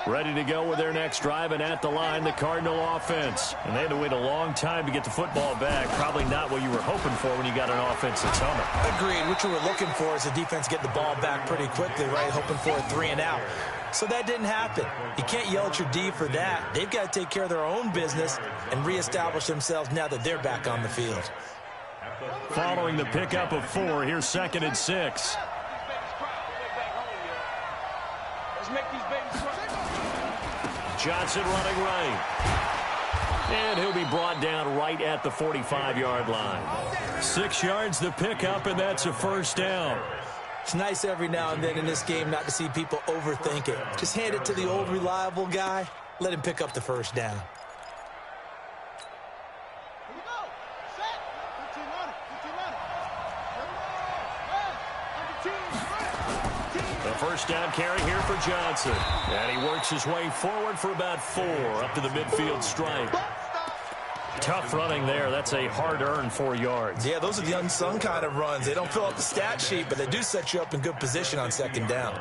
Ready to go with their next drive, and at the line, the Cardinal offense. And they had to wait a long time to get the football back. Probably not what you were hoping for when you got an offense that's humming. Agreed. What you were looking for is the defense get the ball back pretty quickly, right? Hoping for a 3 and out. So that didn't happen. You can't yell at your D for that. They've got to take care of their own business and reestablish themselves now that they're back on the field. Following the pickup of 4, here's 2nd and 6. Johnson running right. And he'll be brought down right at the 45-yard line. 6 yards the pickup, and that's a first down. It's nice every now and then in this game not to see people overthink it. Just hand it to the old reliable guy. Let him pick up the first down. First down carry here for Johnson. And he works his way forward for about 4 up to the midfield stripe. Tough running there. That's a hard-earned 4 yards. Yeah, those are the unsung kind of runs. They don't fill up the stat sheet, but they do set you up in good position on 2nd down.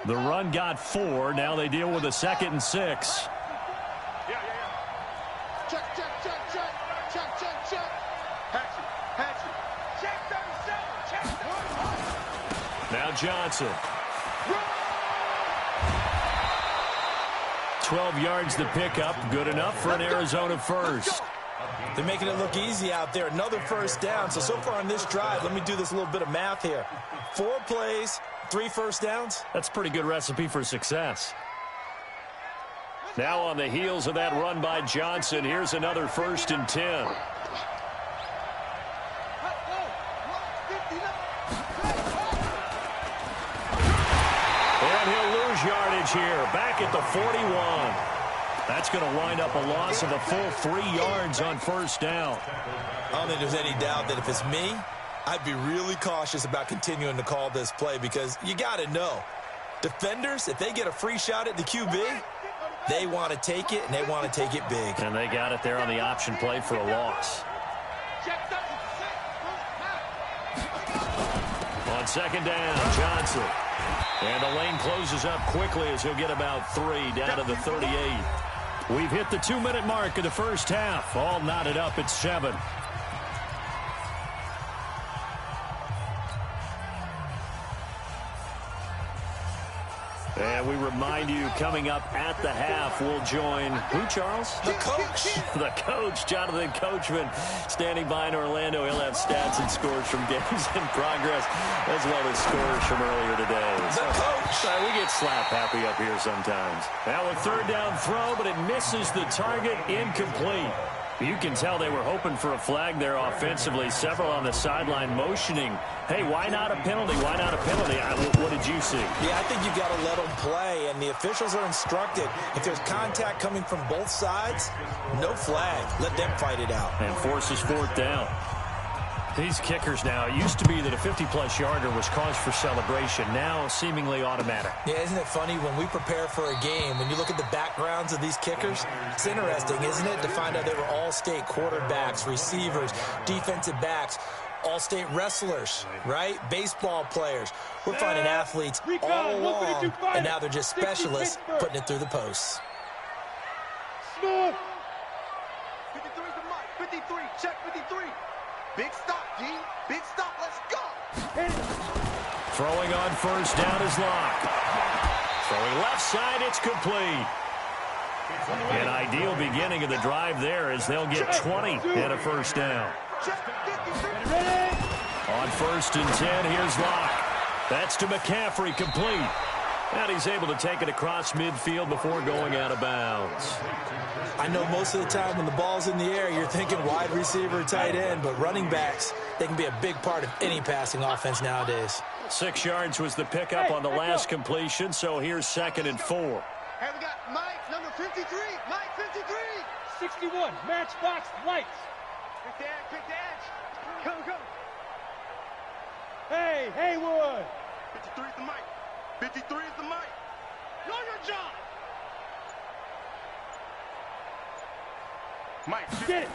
The run got 4. Now they deal with a 2nd and 6. Check. Patch it. Check 37. Now Johnson. 12 yards the pickup. Good enough for an Arizona first. They're making it look easy out there. Another first down. So far on this drive, let me do this little bit of math here. 4 plays, 3 first downs. That's a pretty good recipe for success. Now on the heels of that run by Johnson, here's another 1st and 10. And he'll lose yardage here. Back at the 41. That's going to wind up a loss of a full 3 yards on first down. I don't think there's any doubt that if it's me, I'd be really cautious about continuing to call this play because you got to know, defenders, if they get a free shot at the QB, they want to take it, and they want to take it big. And they got it there on the option play for a loss. On 2nd down, Johnson. And the lane closes up quickly as he'll get about 3 down to the 38. We've hit the 2-minute mark of the first half. All knotted up at 7. And we remind you, coming up at the half, we'll join who, Charles? The coach. The coach, Jonathan Coachman, standing by in Orlando. He'll have stats and scores from games in progress, as well as scores from earlier today. The coach. Sorry, we get slap happy up here sometimes. Now a 3rd down throw, but it misses the target, incomplete. You can tell they were hoping for a flag there offensively. Several on the sideline motioning, hey, why not a penalty? Why not a penalty? What did you see? Yeah, I think you've got to let them play, and the officials are instructed. If there's contact coming from both sides, no flag. Let them fight it out. And forces 4th down. These kickers now, it used to be that a 50-plus yarder was cause for celebration. Now seemingly automatic. Yeah, isn't it funny when we prepare for a game, when you look at the backgrounds of these kickers, it's interesting, isn't it, to find out they were all-state quarterbacks, receivers, defensive backs, all-state wrestlers, right? Baseball players. We're finding athletes all along, and now they're just specialists putting it through the posts. Smooth. 53 to Mike. 53. Check 53. Big stop, G. Big stop. Let's go. Throwing on first down is Locke. Throwing left side, it's complete. An ideal beginning of the drive there as they'll get 20 and a first down. On 1st and 10, here's Locke. That's to McCaffrey, complete. And he's able to take it across midfield before going out of bounds. I know most of the time when the ball's in the air, you're thinking wide receiver, tight end, but running backs, they can be a big part of any passing offense nowadays. 6 yards was the pickup on the last completion, so here's 2nd and 4. Hey, we got Mike, number 53. Mike, 53. 61, matchbox lights. Quick dash. Go. Hey, Haywood. 53 is the Mike. 53 is the Mike. Know your job. Get it.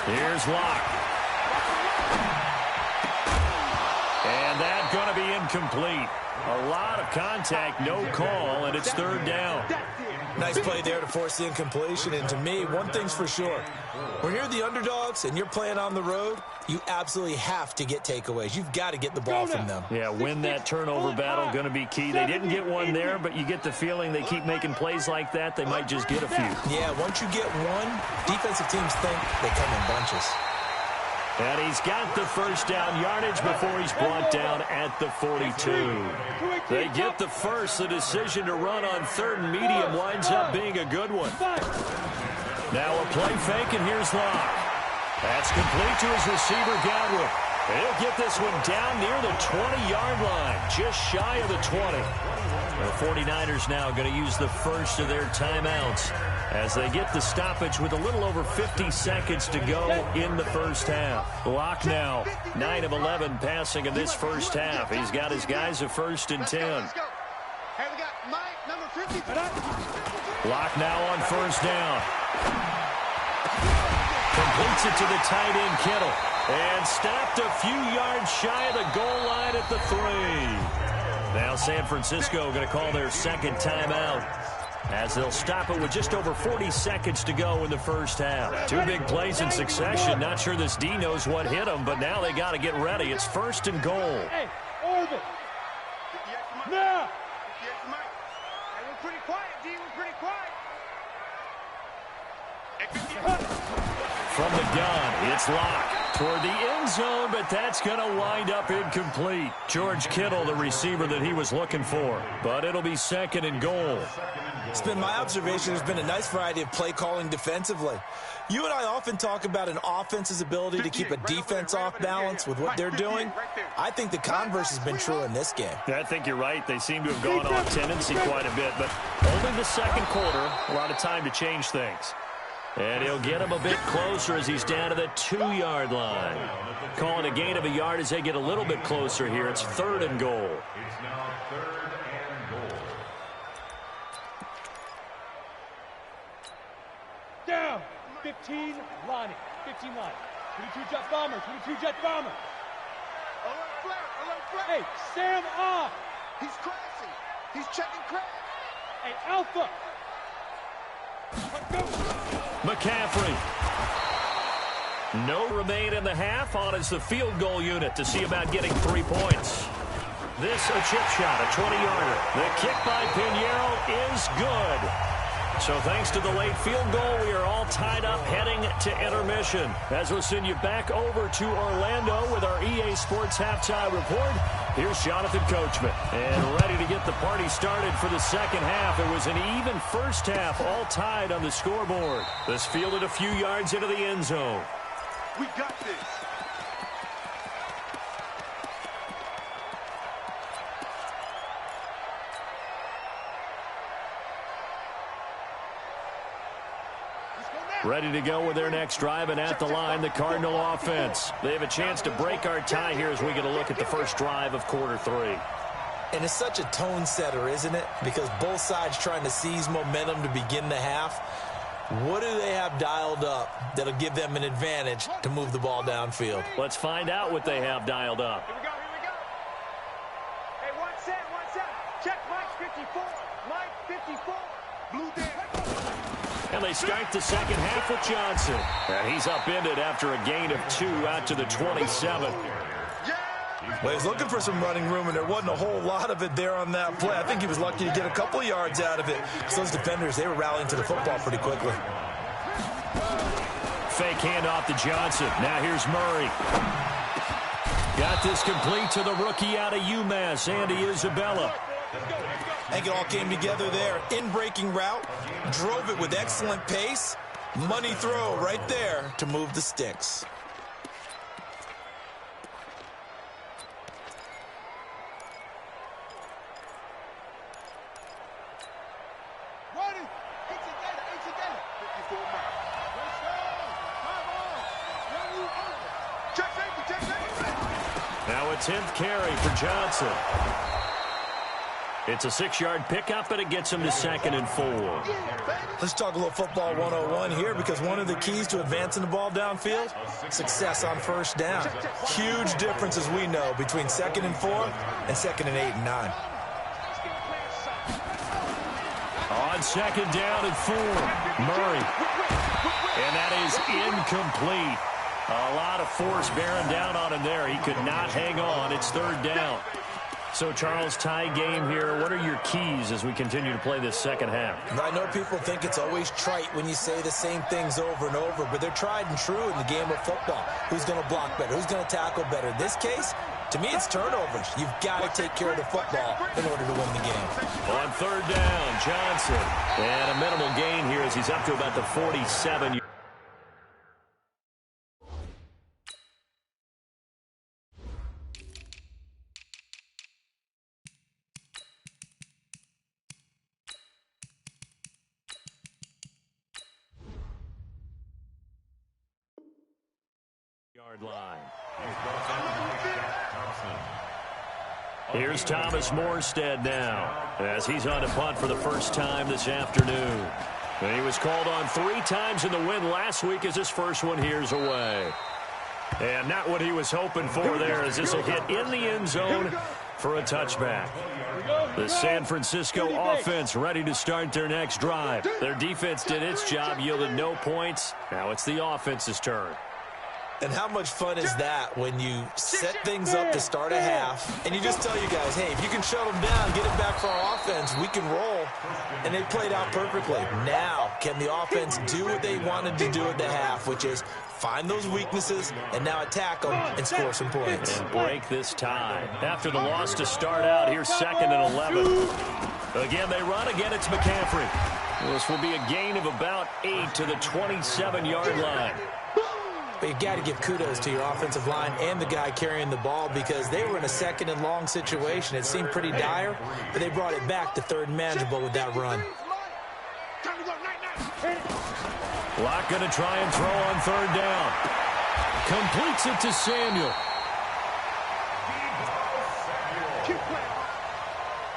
Here's Locke. And that's going to be incomplete. A lot of contact, no call, and it's third down. Nice play there to force the incompletion. And to me, one thing's for sure. When you're the underdogs and you're playing on the road, you absolutely have to get takeaways. You've got to get the ball from them. Yeah, win that turnover battle, going to be key. They didn't get one there, but you get the feeling they keep making plays like that, they might just get a few. Yeah, once you get one, defensive teams think they come in bunches. And he's got the first down yardage before he's brought down at the 42. They get the first. The decision to run on third and medium winds up being a good one. Now a play fake, and here's Locke. That's complete to his receiver, Godwin. He'll get this one down near the 20-yard line, just shy of the 20. The 49ers now going to use the first of their timeouts as they get the stoppage with a little over 50 seconds to go in the first half. Locke now 9 of 11 passing in this first half. He's got his guys a 1st and 10. Hey, we got Mike, number 50. Locke now on first down. Completes it to the tight end, Kittle. And stopped a few yards shy of the goal line at the 3. Now San Francisco going to call their second timeout as they'll stop it with just over 40 seconds to go in the first half. Two big plays in succession. Not sure this D knows what hit them, but now they got to get ready. It's 1st and goal. Hey, orbit. Now. Hey, we're pretty quiet, D. We're pretty quiet. From the gun, it's Locke toward the end zone, but that's going to wind up incomplete. George Kittle, the receiver that he was looking for, but it'll be 2nd and goal. It's been my observation. There's been a nice variety of play calling defensively. You and I often talk about an offense's ability to keep a defense off balance with what they're doing. I think the converse has been true in this game. I think you're right. They seem to have gone off tendency quite a bit, but only the second quarter, a lot of time to change things. And he'll get him a bit closer as he's down to the 2-yard line. Calling a gain of a yard as they get a little bit closer here. It's 3rd and goal. Down. 15, Lonnie. 15 Lonnie. 22 jet bomber. 22 jet bomber. Alert flare. Hey, Sam off. He's crashing. He's checking crash. Hey, Alpha. Let's go. McCaffrey. No remain in the half on as the field goal unit to see about getting 3 points. This a chip shot, a 20-yarder. The kick by Pinheiro is good. So thanks to the late field goal, we are all tied up heading to intermission. As we'll send you back over to Orlando with our EA Sports Halftime Report, here's Jonathan Coachman. And ready to get the party started for the second half. It was an even first half, all tied on the scoreboard. This fielded a few yards into the end zone. We got this. Ready to go with their next drive, and at the line, the Cardinal offense. They have a chance to break our tie here as we get a look at the first drive of quarter 3. And it's such a tone setter, isn't it? Because both sides trying to seize momentum to begin the half. What do they have dialed up that'll give them an advantage to move the ball downfield? Let's find out what they have dialed up. Here we go. Hey, one set. Check Mike 54. Mike 54. Blue Dan. And they start the second half with Johnson. And he's upended after a gain of 2 out to the 27. Well, he's looking for some running room, and there wasn't a whole lot of it there on that play. I think he was lucky to get a couple of yards out of it. Because those defenders, they were rallying to the football pretty quickly. Fake handoff to Johnson. Now here's Murray. Got this complete to the rookie out of UMass, Andy Isabella. I think it all came together there. In-breaking route, drove it with excellent pace. Money throw right there to move the sticks. Now a 10th carry for Johnson. It's a 6-yard pickup, and it gets him to 2nd and 4. Let's talk a little football 101 here, because one of the keys to advancing the ball downfield, success on first down. Huge difference, as we know, between 2nd and 4 and 2nd and 8 and 9. On 2nd down and 4, Murray. And that is incomplete. A lot of force bearing down on him there. He could not hang on. It's 3rd down. So, Charles, tie game here. What are your keys as we continue to play this second half? I know people think it's always trite when you say the same things over and over, but they're tried and true in the game of football. Who's going to block better? Who's going to tackle better? In this case, to me, it's turnovers. You've got to take care of the football in order to win the game. On 3rd down, Johnson. And a minimal gain here as he's up to about the 47. Line. Here's Thomas Morstead now as he's on to punt for the first time this afternoon. He was called on 3 times in the win last week as his first one here's away. And not what he was hoping for there, as this will hit in the end zone for a touchback. The San Francisco offense ready to start their next drive. Their defense did its job, yielded no points. Now it's the offense's turn. And how much fun is that when you set things up to start a half and you just tell you guys, hey, if you can shut them down, get it back for our offense, we can roll. And they played out perfectly. Now, can the offense do what they wanted to do at the half, which is find those weaknesses and now attack them and score some points. And break this tie. After the loss to start out, here's 2nd and 11. Again, they run. Again, it's McCaffrey. This will be a gain of about 8 to the 27-yard line. But you got to give kudos to your offensive line and the guy carrying the ball, because they were in a 2nd and long situation. It seemed pretty dire, but they brought it back to 3rd and manageable with that run. Locke going to try and throw on 3rd down. Completes it to Samuel.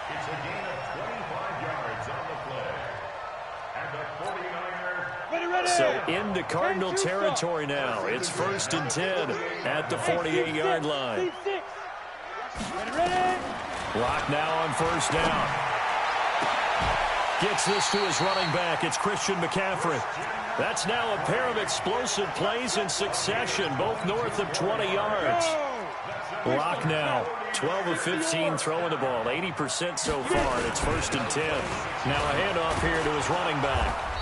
It's a gain of 25 yards on the play. And the 49ers. So into Cardinal territory now. It's 1st and 10 at the 48-yard line. Locke now on 1st down. Gets this to his running back. It's Christian McCaffrey. That's now a pair of explosive plays in succession, both north of 20 yards. Locke now 12 of 15 throwing the ball, 80% so far, and it's 1st and 10. Now a handoff here to his running back.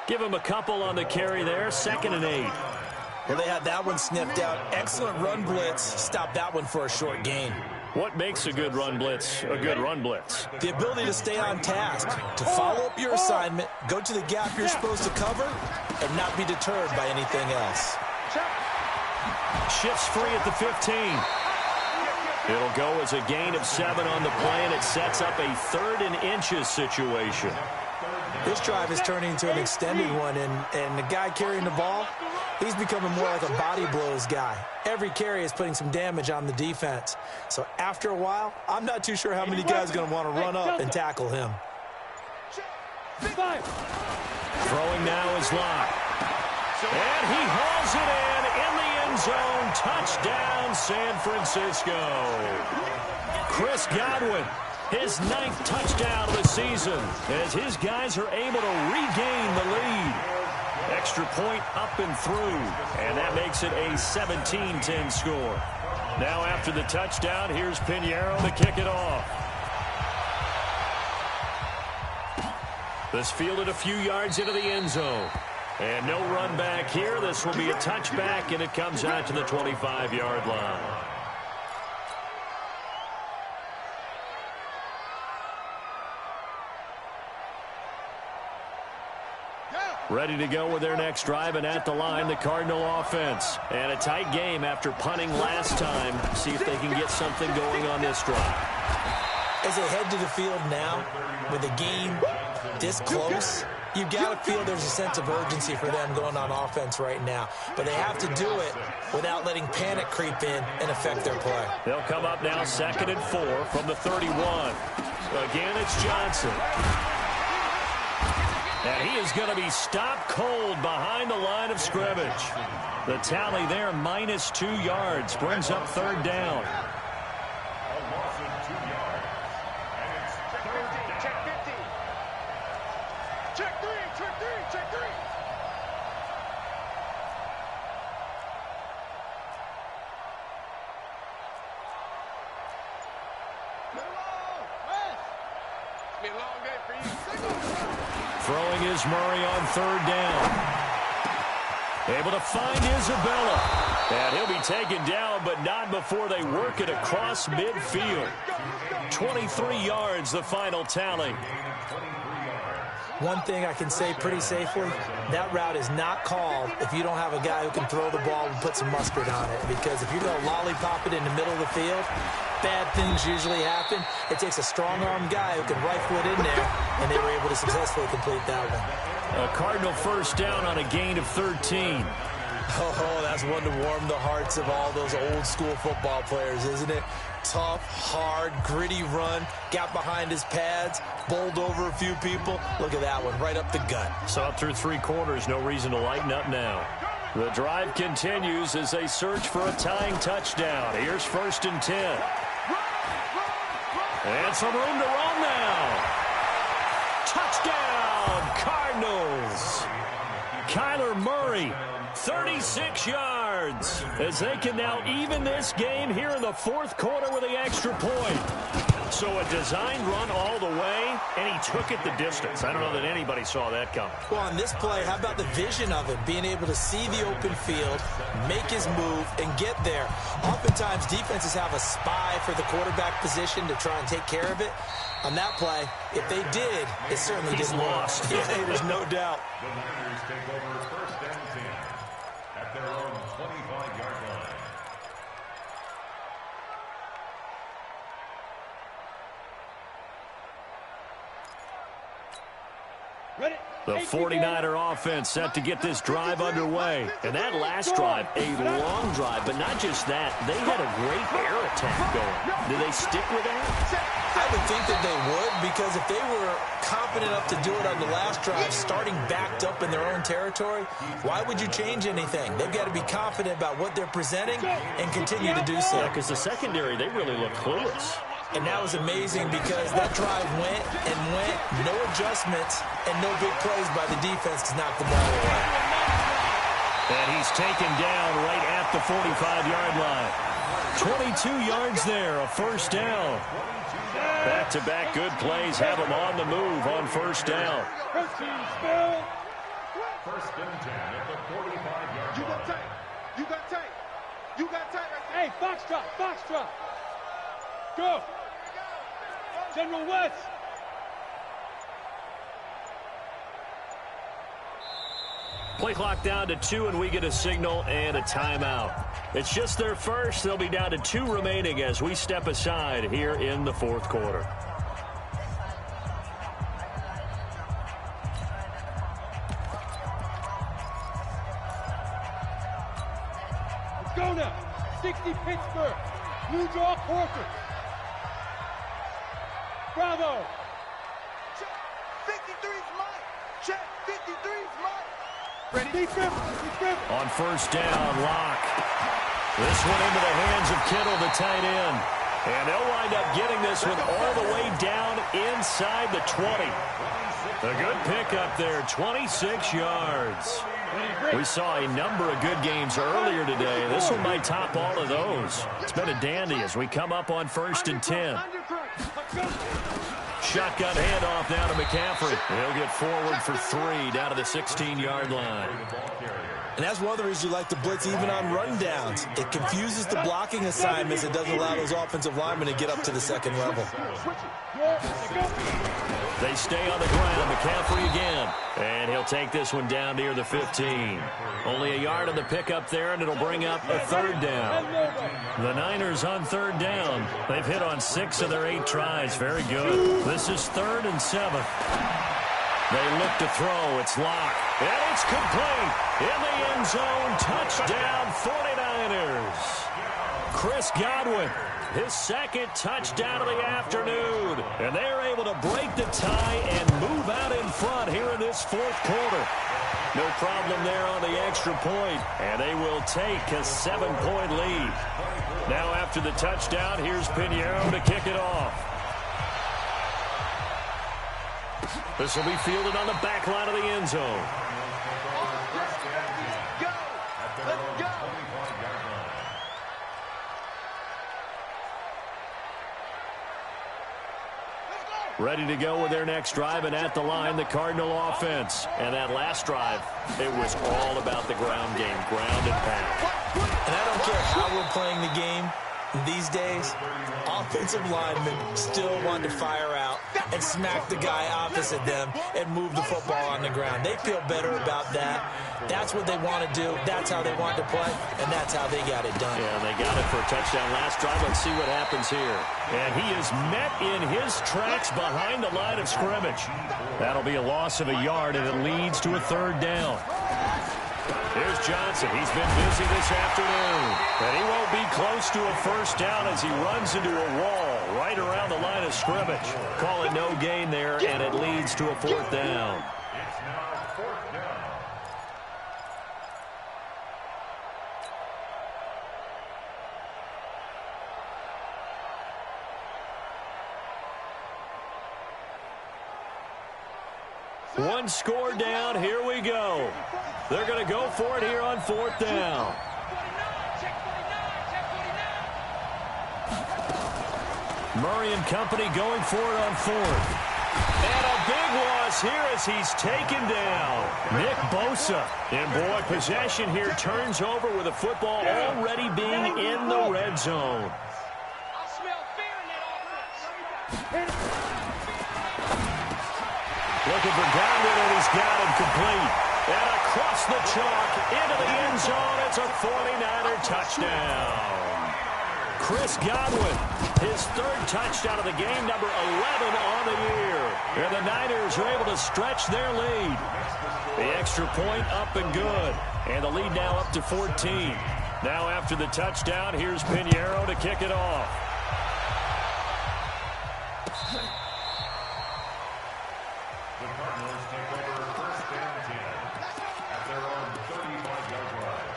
Give him a couple on the carry there, 2nd and 8. Well, they had that one sniffed out. Excellent run blitz. Stop that one for a short gain. What makes a good run blitz a good run blitz? The ability to stay on task, to follow up your assignment, go to the gap you're supposed to cover, and not be deterred by anything else. Shifts free at the 15. It'll go as a gain of 7 on the play, and it sets up a 3rd and inches situation. This drive is turning into an extended one, and the guy carrying the ball, he's becoming more like a body blows guy. Every carry is putting some damage on the defense. So after a while, I'm not too sure how many guys are going to want to run up and tackle him. Throwing now is Locke. And he hauls it in the end zone. Touchdown, San Francisco. Chris Godwin, his 9th touchdown of the season, as his guys are able to regain the lead. Extra point up and through, and that makes it a 17-10 score. Now after the touchdown, here's Pinheiro to kick it off. This fielded a few yards into the end zone. And no run back here. This will be a touchback, and it comes out to the 25-yard line. Ready to go with their next drive, and at the line, the Cardinal offense. And a tight game after punting last time. See if they can get something going on this drive. As they head to the field now, with a game this close, You got to feel there's a sense of urgency for them going on offense right now. But they have to do it without letting panic creep in and affect their play. They'll come up now 2nd and 4 from the 31. Again, it's Johnson. And he is going to be stopped cold behind the line of scrimmage. The tally there, -2 yards, brings up 3rd down. A loss of 2 yards. And it's third down. Check 50. Check 3, check 3, check 3. It's been a long day for you. Throwing is Murray on 3rd down. Able to find Isabella. And he'll be taken down, but not before they work it across midfield. 23 yards, the final tally. One thing I can say pretty safely, that route is not called if you don't have a guy who can throw the ball and put some mustard on it. Because if you're going to lollipop it in the middle of the field, bad things usually happen. It takes a strong-arm guy who can rifle it in there, and they were able to successfully complete that one. A Cardinal 1st down on a gain of 13. Oh, that's one to warm the hearts of all those old-school football players, isn't it? Tough, hard, gritty run, got behind his pads, bowled over a few people. Look at that one, right up the gut. So up through 3 quarters, no reason to lighten up now. The drive continues as they search for a tying touchdown. Here's 1st and 10. And some room to run now. Touchdown, Cardinals. Kyler Murray, 36 yards, as they can now even this game here in the 4th quarter with the extra point. So a designed run all the way, and he took it the distance. I don't know that anybody saw that coming. Well, on this play, how about the vision of it? Being able to see the open field, make his move, and get there. Oftentimes, defenses have a spy for the quarterback position to try and take care of it. On that play, if they did, it certainly didn't work. Yeah, there's no doubt. The Niners take over 1st and 10 at their own 25-yard line. Ready? The 49er offense set to get this drive underway. And that last drive, a long drive, but not just that. They had a great air attack going. Do they stick with that? I would think that they would, because if they were confident enough to do it on the last drive, starting backed up in their own territory, why would you change anything? They've got to be confident about what they're presenting and continue to do so. Yeah, because the secondary, they really look clueless. And that was amazing because that drive went and went, no adjustments, and no big plays by the defense to knock the ball away. And he's taken down right at the 45-yard line. 22 yards there, a 1st down. Back-to-back good plays have him on the move on 1st down. 1st and 10 at the 45-yard line. You got tight. You got tight. You got tight right there. Hey, foxtrot, foxtrot. Go. General West. Play clock down to 2, and we get a signal and a timeout. It's just their first. They'll be down to 2 remaining as we step aside here in the 4th quarter. Let's go now. 60 Pittsburgh. New draw Corker. Bravo. Check. 53's mine. Check. 53's mine. Ready? Defense. On 1st down, Locke. This one into the hands of Kittle, the tight end. And they'll wind up getting this one all the way down inside the 20. A good pickup there, 26 yards. We saw a number of good games earlier today. This one might top all of those. It's been a dandy as we come up on 1st and 10. Shotgun handoff now to McCaffrey. He'll get forward for 3 down to the 16-yard line. And that's one of the reasons you like to blitz even on rundowns. It confuses the blocking assignments. It doesn't allow those offensive linemen to get up to the second level. They stay on the ground. McCaffrey again. And he'll take this one down near the 15. Only a yard on the pickup there, and it'll bring up a 3rd down. The Niners on 3rd down. They've hit on 6 of their 8 tries. Very good. This is 3rd and 7. They look to throw. It's locked. And it's complete. In the end zone. Touchdown 49ers. Chris Godwin, his second touchdown of the afternoon. And they're able to break the tie and move out in front here in this fourth quarter. No problem there on the extra point. And they will take a 7-point lead. Now after the touchdown, here's Pinheiro to kick it off. This will be fielded on the back line of the end zone. Ready to go with their next drive, and at the line, the Cardinal offense. And that last drive, it was all about the ground game, ground and pound. And I don't care how we're playing the game these days, offensive linemen still want to fire out and smack the guy opposite them and move the football on the ground. They feel better about that. That's what they want to do. That's how they want to play, and that's how they got it done. Yeah, they got it for a touchdown last drive. Let's see what happens here. And he is met in his tracks behind the line of scrimmage. That'll be a loss of a yard, and it leads to a third down. Here's Johnson. He's been busy this afternoon. And he won't be close to a first down as he runs into a wall right around the line of scrimmage. Call it no gain there, and it leads to a fourth down. It's now fourth down. One score down. Here we go. They're going to go for it here on fourth down. Murray and company going for it on fourth. And a big loss here as he's taken down. Nick Bosa. And boy, possession here turns over with the football already being in the red zone. Looking for Godwin, and he's got him complete. And across the chalk, into the end zone, it's a 49er touchdown. Chris Godwin, his third touchdown of the game, number 11 on the year. And the Niners are able to stretch their lead. The extra point up and good. And the lead now up to 14. Now after the touchdown, here's Pinheiro to kick it off. The Cardinals take over first and 10 at their own 35-yard line.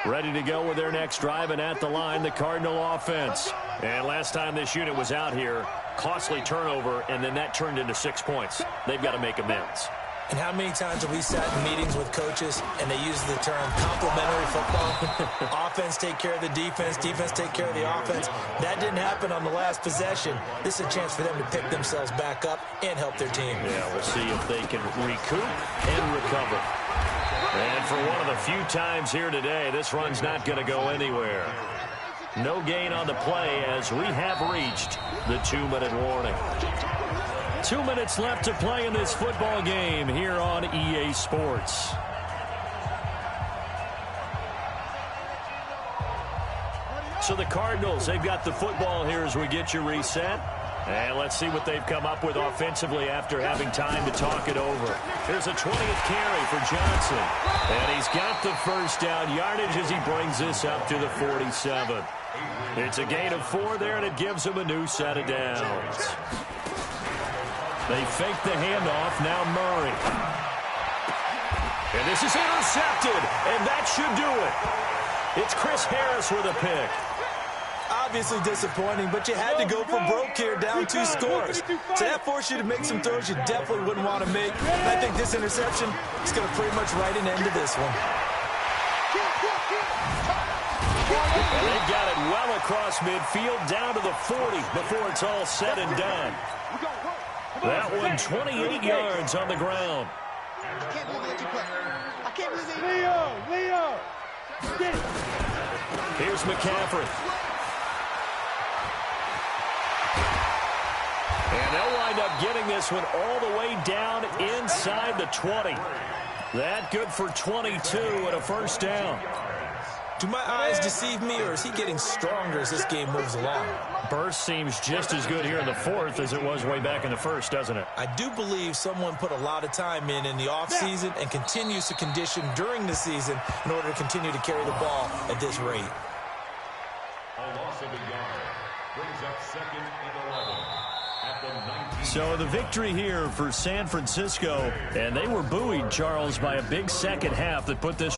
Ready to go with their next drive, and at the line, the Cardinal offense. And last time this unit was out here, costly turnover, and then that turned into 6 points. They've got to make amends. And how many times have we sat in meetings with coaches and they use the term complementary football? Offense take care of the defense, defense take care of the offense. That didn't happen on the last possession. This is a chance for them to pick themselves back up and help their team. Yeah, we'll see if they can recoup and recover. And for one of the few times here today, this run's not going to go anywhere. No gain on the play as we have reached the 2-minute warning. 2 minutes left to play in this football game here on EA Sports. So the Cardinals, they've got the football here as we get you reset. And let's see what they've come up with offensively after having time to talk it over. Here's a 20th carry for Johnson. And he's got the first down yardage as he brings this up to the 47. It's a gain of 4 there, and it gives him a new set of downs. They fake the handoff, now Murray. And this is intercepted, and that should do it. It's Chris Harris with a pick. Obviously disappointing, but you had to go for broke here, down 2 scores. So that forced you to make some throws you definitely wouldn't want to make. And I think this interception is going to pretty much write an end to this one. And they've got it well across midfield, down to the 40 before it's all said and done. That one 28 yards on the ground. I can't believe that you play. I can't believe that Leo! Get it! Here's McCaffrey. And they'll wind up getting this one all the way down inside the 20. That good for 22 and a first down. Do my eyes deceive me, or is he getting stronger as this game moves along? Burst seems just as good here in the fourth as it was way back in the first, doesn't it? I do believe someone put a lot of time in the offseason and continues to condition during the season in order to continue to carry the ball at this rate. A loss of a yard brings up second and 11 at the 19. So the victory here for San Francisco, and they were buoyed, Charles, by a big second half that put this